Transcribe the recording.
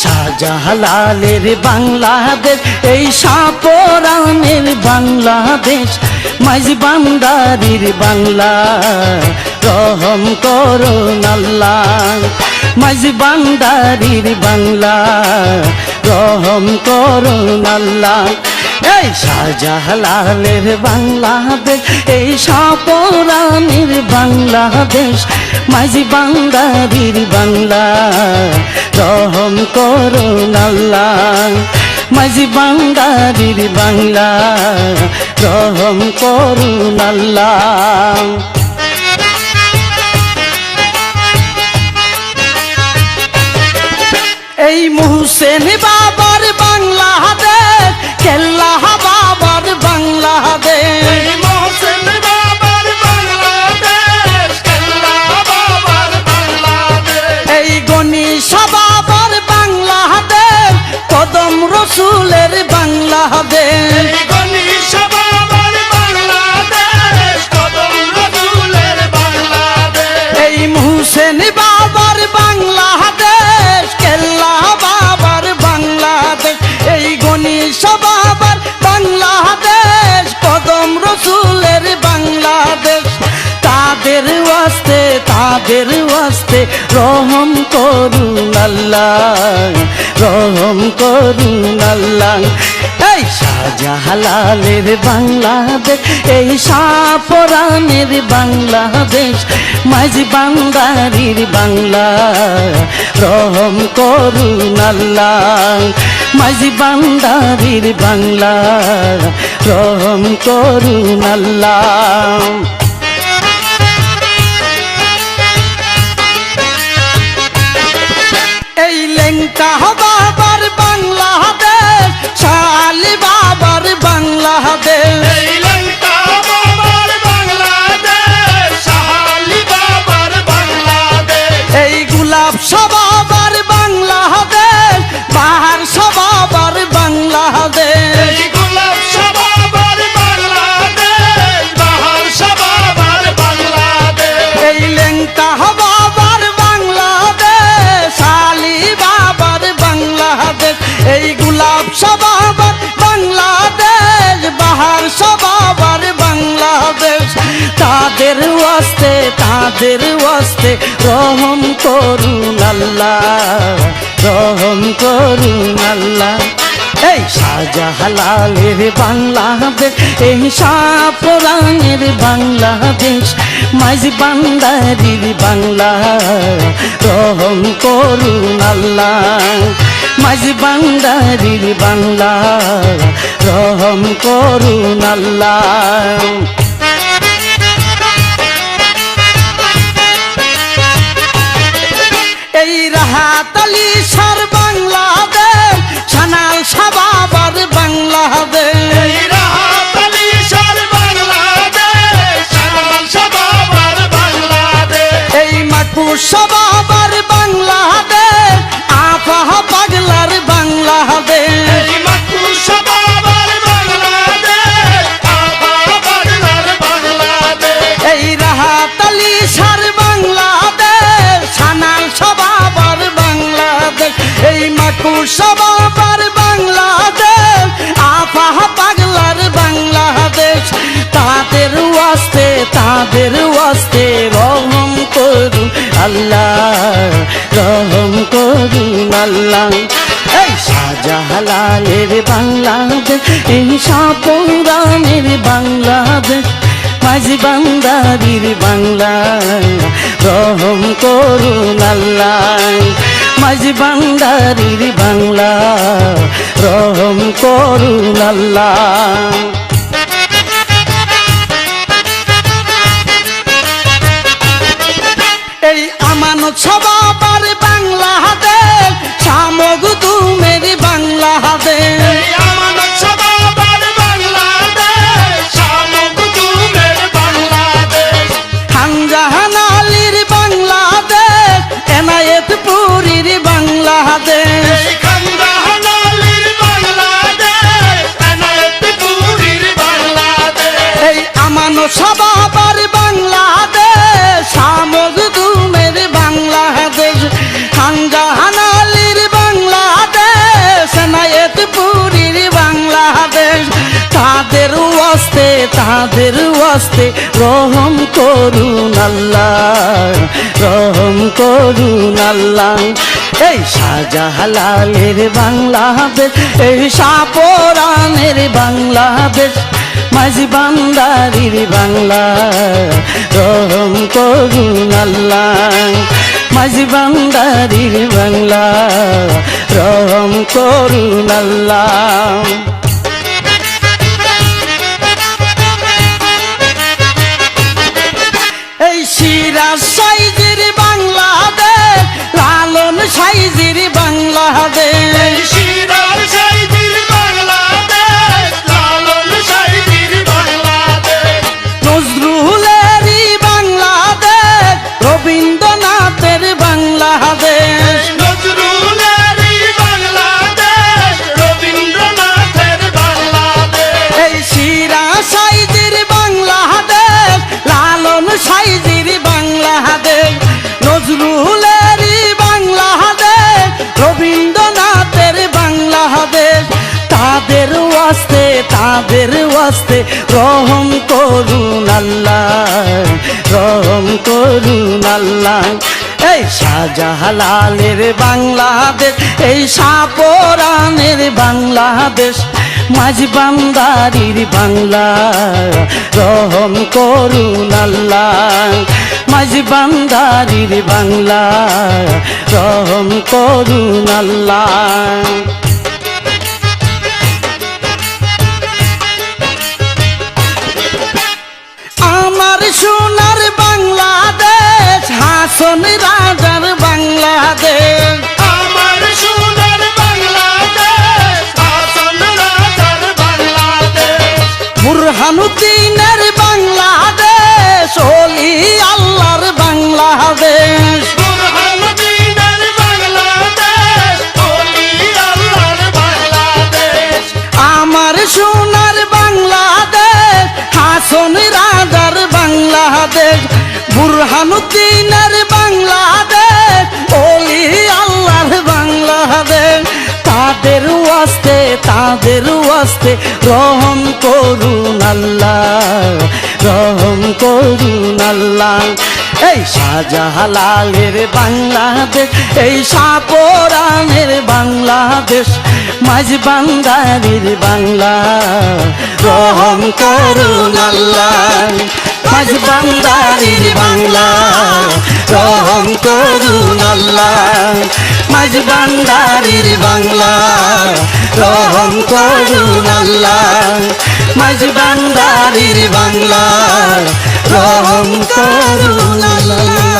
শাহজালালের বাংলাদেশ, এই সাপরানের বাংলাদেশ, মাঝি বান্দারির বাংলা, রহম করুন আল্লাহ। মাঝি বান্দারির বাংলা, রহম করুন আল্লাহ। এই শাহজালালের বাংলাদেশ, এই সাপরানের বাংলাদেশ, মাঝি বান্দারির বাংলা, রহম করুন আল্লাহ। মাঝি বান্দারির বাংলা, রহম করুন আল্লাহ। এই মুহসেন বাবার বাংলাদেশ, কেল্লা বাবার বাংলাদেশ, মোহসেন বাবার বাংলাদেশ, কেল্লা বাবার বাংলাদেশ। এই গণেশ বাবার বাংলাদেশ, কদম রসুলের বাংলাদেশ, এই গণেশ বাবার বাংলাদেশ, কদম রসুলের বাংলাদেশ। এই মুহসেন বাবার বাংলাদেশ, কেল্লা বাবার বাংলাদেশ, এই গণেশ বাবার বাংলাদেশ, কদম রসুলের বাংলাদেশ। তাদের ওয়াস্তে রহম করুন আল্লাহ, রহম করুন আল্লাহ। এই শাহজালালের বাংলাদেশ, এই সাপরানের বাংলাদেশ, মাঝি বান্দারির বাংলা, রহম করুন আল্লাহ। মাঝি বান্দারির বাংলা, রহম করুন আল্লাহ। এই লেঙ্কা বাবার বাংলাদেশ, শালি বাবার বাংলাদেশ, এই লঙ্কা বাবার বাংলাদেশ, শাহালি বাবার বাংলাদেশ। এই গুলাব বাবার বাংলাদেশ, বাহার বাবার বাংলাদেশ, এই গোলাপ বাবার বাংলাদেশ, বাহার বাবার বাংলাদেশ। এই লেঙ্কা বাবার বাংলাদেশ, শালি বাবার বাংলাদেশ, এই গুলাব বাবার বাংলাদেশ, বাহার বাবার বাংলাদেশ। তাদের ওয়াস্তে রহম করুন আল্লাহ, রহম করুন আল্লাহ। এই শাহজালালের বাংলাদেশ, এই সাপরানের বাংলাদেশ, মাঝি বান্দারির বাংলা, রহম করুন আল্লাহ। মাঝি বান্দারির বাংলা, রহম করুন আল্লাহ। এই রাহাত আলী সার বাংলাদেশ, সানাল বাবার বাংলাদেশ, এই রাহাত আলী শাহর বাংলাদেশ, শানাল বাবার বাংলাদেশ। এই মাকুশ বাবার বাংলাদেশ, আফা পাগলার বাংলাদেশ, এই মাকুশ বাবার বাংলাদেশ, আফা পাগলার বাংলাদেশ। এই রাহাত আলী সার বাংলাদেশ, সানাল বাবার বাংলাদেশ, এই মাকুশ বাবার বাংলাদেশ, আফা পাগলার বাংলাদেশ। তাদের ওয়াস্তে রহম করুন আল্লাহ, রহম করুন আল্লাহ। এই শাহজালালের বাংলাদেশ, এই সাপরানের বাংলাদেশ, মাঝি বান্দারির বাংলা, রহম করুন আল্লাহ। মাঝি বান্দারির বাংলা, রহম করুন আল্লাহ। এই আমানত বাবার বাংলাদেশ, সামগুদুমের বাংলাদেশ, এই আমানত বাবার বাংলাদেশ, শামগুদুমের বাংলাদেশ। খানজাহান আলীর বাংলাদেশ, এনায়েতপুরীর বাংলাদেশ, এই খানজাহান আলীর বাংলাদেশ, এনায়েতপুরীর বাংলাদেশ। এই আমানত বাবার বাংলাদেশ, সামগুদুমের বাংলাদেশ, খানজাহান আলীর বাংলা, ওয়াস্তে রহম করুন আল্লাহ, রহম করুন আল্লাহ। এই শাহজালালের বাংলাদেশ, এই শাহপরানের বাংলাদেশ, মাঝি বান্দারির বাংলা, রহম করুন আল্লাহ। মাঝি বান্দারির বাংলা, রহম করুন আল্লাহ। এই সিরাজ সাইজির বাংলাদেশ, লালন সাইজির বাংলাদেশ, শিরার সাইজির বাংলাদেশ, লালন সাইজির বাংলাদেশ, নজরুলেরই বাংলাদেশ, রবীন্দ্রনাথের বাংলাদেশ, নজরুলেরই বাংলাদেশ, রবীন্দ্রনাথের বাংলাদেশ, এই সিরাজ সাইজির বাংলাদেশ, লালন সাইজির বাংলাদেশ, নজরুলেরই বাংলাদেশ, রবীন্দ্রনাথের বাংলাদেশ। তাদের ওয়াস্তে, তাদের ওয়াস্তে রহম করুন আল্লাহ, রহম করুন আল্লাহ। এই শাহজালালের বাংলাদেশ, এই শাহপরানের বাংলাদেশ, মাঝি বান্দারির বাংলা, রহম করুন আল্লাহ। মাঝি বান্দারির বাংলা, রহম করুন আল্লাহ। আমার সোনার বাংলাদেশ, হাসন রাজার বাংলাদেশ, আমার সোনার বাংলাদেশ, হাসান রাজার বাংলাদেশ, বুরহানুদ্দিনের বাংলাদেশ, ওলি আল্লাহর বাংলাদেশ, বুরহানুদ্দিনের বাংলাদেশ, ওলি আল্লাহর বাংলাদেশ, আমার সোনার বাংলাদেশ, হাসন রাজার বাংলাদেশ, বুরহানুদ্দিনের বাংলাদেশ, ওলি আল্লাহর বাংলাদেশ। তাদের ওয়াস্তে, তাদের ওয়াস্তে রহম করুন আল্লাহ, রহম করুন আল্লাহ। এই শাহজালালের বাংলাদেশ, এই শাহপরানের বাংলাদেশ, মাঝি বান্দারির বাংলা, রহম করুন আল্লাহ। মাঝি বান্দারির বাংলা, রহম করুন আল্লাহ। মাঝি বান্দারির বাংলা, রহম করুন আল্লাহ। মাঝি বান্দারির বাংলা, রহম করুন আল্লাহ।